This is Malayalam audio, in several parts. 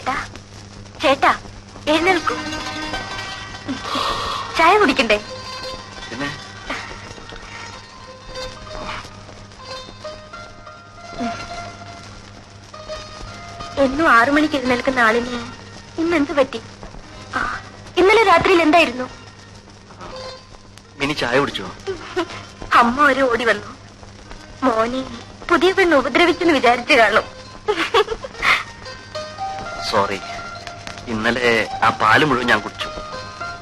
ചേട്ടാ ചേട്ടാ എഴുന്നേൽക്കൂ. ചായ കുടിക്കണ്ടേ? പിന്നെ എന്നും 6 മണിക്ക് എഴുന്നേൽക്കുന്ന ആളിന് ഇന്നെന്ത് പറ്റി? ഇന്നലെ രാത്രിയിൽ എന്തായിരുന്നു? മിനി ചായ കുടിച്ചോ? അമ്മ ഒരു ഓടി വന്നു. മോനെ പുതിയ പെണ്ണ് ഉപദ്രവിച്ചെന്ന് വിചാരിച്ചു കാണും. സോറി, ഇന്നലെ ആ പാല് മുഴുവൻ ഞാൻ കുടിച്ചു.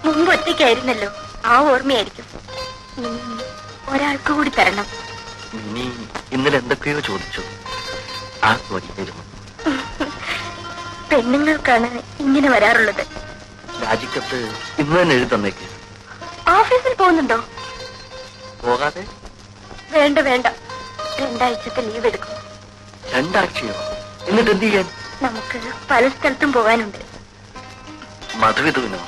മുമ്പ് ഒറ്റയ്ക്കായിരുന്നല്ലോ, ആ ഓർമ്മയായിരിക്കും. ഒരാൾക്ക് കൂടി തരണം. മിനി ഇന്നലെ എന്തൊക്കെയോ ചോദിച്ചു, ആ ചോദിക്കായിരുന്നു. പെണ്ണുങ്ങൾക്കാണ് ഇങ്ങനെ വരാറുള്ളത്. രാജിക്കത്ത് ഇന്ന് തന്നെ എഴുതി തന്നേക്ക്. ഓഫീസിൽ പോകുന്നുണ്ടോ? പോകാതെ? വേണ്ട വേണ്ട, 2 ആഴ്ചത്തെ ലീവ് എടുക്കും. 2 ആഴ്ചയോ? എന്നിട്ട് എന്ത് ചെയ്യാൻ? നമുക്ക് പല സ്ഥലത്തും പോകാനുണ്ട്. മധുവിധുവിനോ?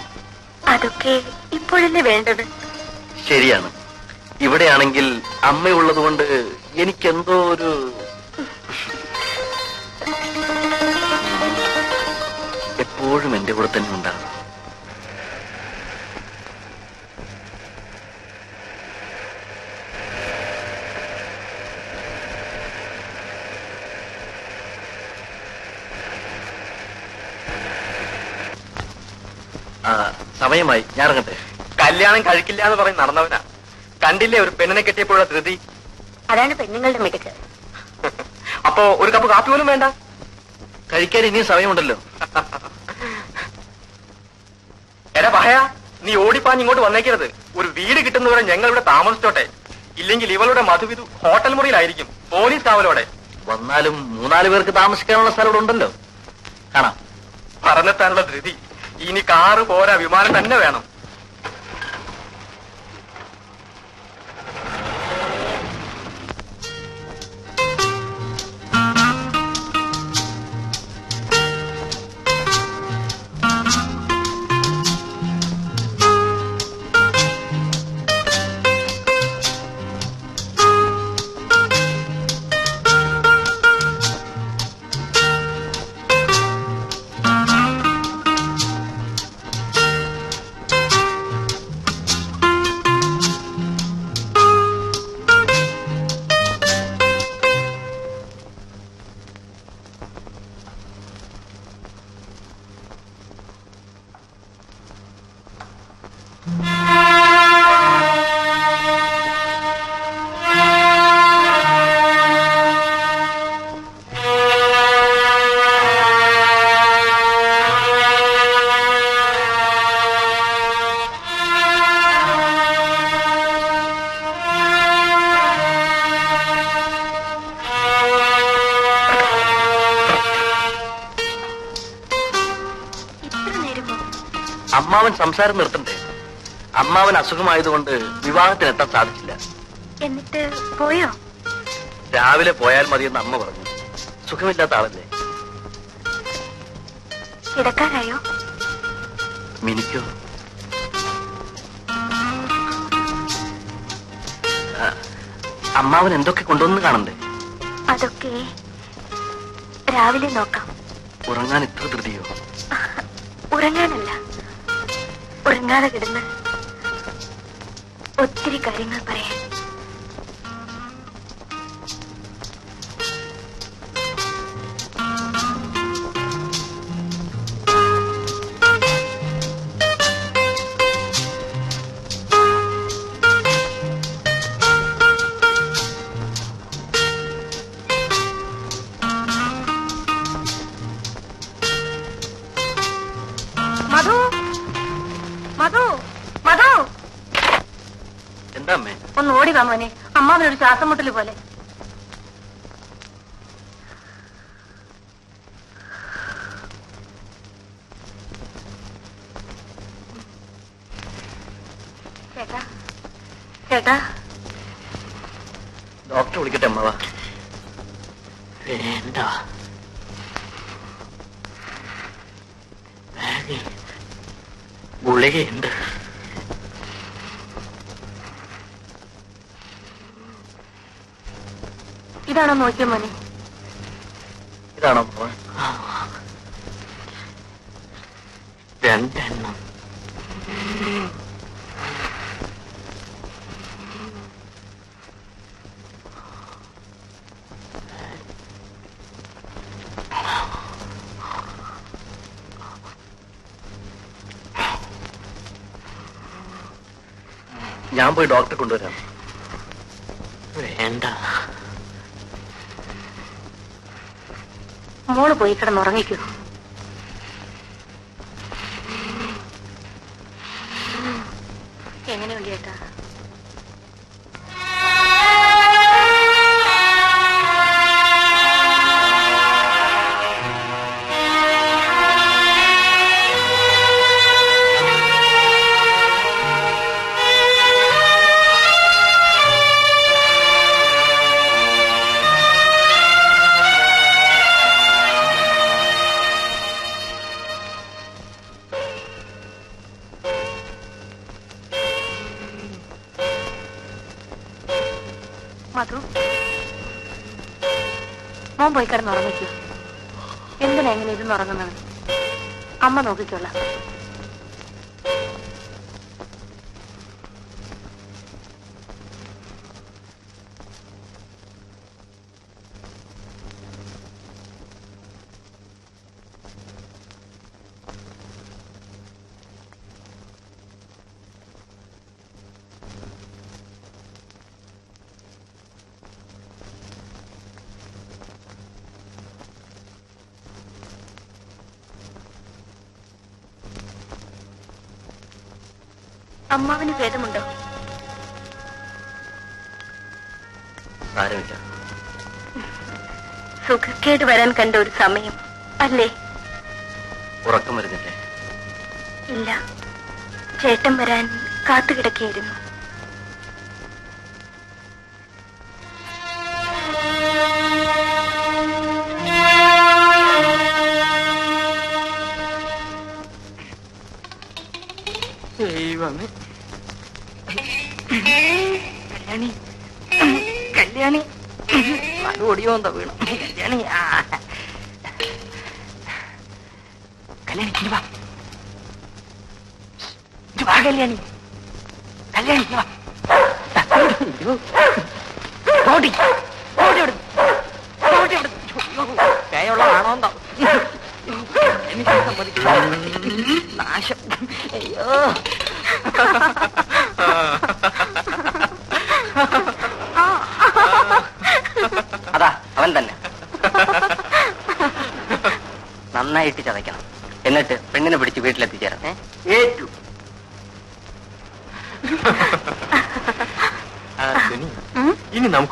അതൊക്കെ ഇപ്പോഴല്ലേ വേണ്ടത്. ശരിയാണ്, ഇവിടെയാണെങ്കിൽ അമ്മയുള്ളത് കൊണ്ട് എനിക്കെന്തോ ഒരു എപ്പോഴും എന്റെ കൂടെ തന്നെ ഉണ്ടാകും. സമയമായി, ഞാൻ ഇറങ്ങട്ടെ. കല്യാണം കഴിക്കില്ല എന്ന് പറഞ്ഞ് നടന്നവനാ. കണ്ടില്ലേ ഒരു പെണ്ണിനെ കെട്ടിയപ്പോഴുള്ള ധൃതി? അതാണ് പെണ്ണുങ്ങളുടെ മിടുക്ക്. അപ്പോ ഒരു കപ്പ് കാപ്പി പോലും വേണ്ട? കഴിക്കാൻ ഇനിയും സമയമുണ്ടല്ലോ. എടാ പഹയ, നീ ഓടിപ്പാഞ്ഞ് ഇങ്ങോട്ട് വന്നേക്കരുത്. ഒരു വീട് കിട്ടുന്നവരെ ഞങ്ങൾ ഇവിടെ താമസിച്ചോട്ടെ. ഇല്ലെങ്കിൽ ഇവളുടെ മധുവിധു ഹോട്ടൽ മുറിയിലായിരിക്കും, പോലീസ് കാവലോടെ. വന്നാലും 3-4 പേർക്ക് താമസിക്കാനുള്ള സ്ഥലം ഇവിടെ ഉണ്ടല്ലോ. കാണാം. പറഞ്ഞെത്താനുള്ള ധൃതി. ഇനി കാറ് പോരാ, വിമാനം തന്നെ വേണം. അമ്മാവൻ സംസാരം നിർത്തണ്ടേ? അമ്മാവൻ അസുഖമായതുകൊണ്ട് വിവാഹത്തിനെത്താൻ സാധിച്ചില്ല. എന്നിട്ട് പോയോ? രാവിലെ പോയാൽ മതിയെന്ന് അമ്മ പറഞ്ഞു. സുഖമില്ലാത്ത ആളല്ലേ. കിടക്കാനായോ? മിനിക്കോ? അമ്മാവൻ എന്തൊക്കെ കൊണ്ടുവന്ന് കാണണ്ടേ? അതൊക്കെ രാവിലെ നോക്കാം. ഉറങ്ങാൻ ഇത്ര ധൃതിയോ? ഉറങ്ങാനല്ല, ഉറങ്ങാതെ കിടന്ന് ഒത്തിരി കാര്യങ്ങൾ പറയാൻ. മധു, മധു, മധു, എന്താ അമ്മേ? ഒന്ന് ഓടി വാ മോനെ, അമ്മാവനൊരു ശ്വാസം മുട്ടല് പോലെ. ചേട്ടാ, ചേട്ടാ, ഡോക്ടറെ വിളിക്കട്ടെ അമ്മാവ? വേണ്ട, ഗുളികയുണ്ട്. ഇതാണോ നോക്കിയ മോനെ? ഇതാണോ? രണ്ടെണ്ണം. ഞാൻ പോയി ഡോക്ടറെ കൊണ്ടുവരാം. വേണ്ട. മോള് പോയി കിടന്നുറങ്ങിക്കൂ. എങ്ങനെയുണ്ട് ചേട്ടാ? മധു, മോൻ പോയി കിടന്നുറങ്ങിക്കൂ. എന്തിനാ എങ്ങനെ ഇരുന്ന് ഉറങ്ങുന്നത്? അമ്മ നോക്കിക്കോളാം. അമ്മാവിന് ഭേദമുണ്ടോ? സാരമില്ല. സുഖക്കേട് വരാൻ കണ്ട ഒരു സമയം അല്ലേ? ഉറക്കം വരുന്നില്ലേ? ഇല്ല, ചേട്ടൻ വരാൻ കാത്തുകിടക്കുകയായിരുന്നു. ദൈവമേ, കല്യാണി കല്യാണി ഓടിയോ എന്താ വീണു? കല്യാണി കല്യാണി ഇനി വാ, ഇനി വാ കല്യാണി, കല്യാണി ഇനി വാ. ഓടി ഓടി ഓടി പേയുള്ളതാണോ എന്തോ എനിക്ക് സമ്മതിക്കില്ല. നാശം. അയ്യോ, അതാ അവൻ തന്നെ. നന്നായിട്ട് ചതയ്ക്കണം, എന്നിട്ട് പെണ്ണിനെ പിടിച്ച് വീട്ടിലെത്തിച്ചേരാം. ഏറ്റു. ഇനി നമുക്ക്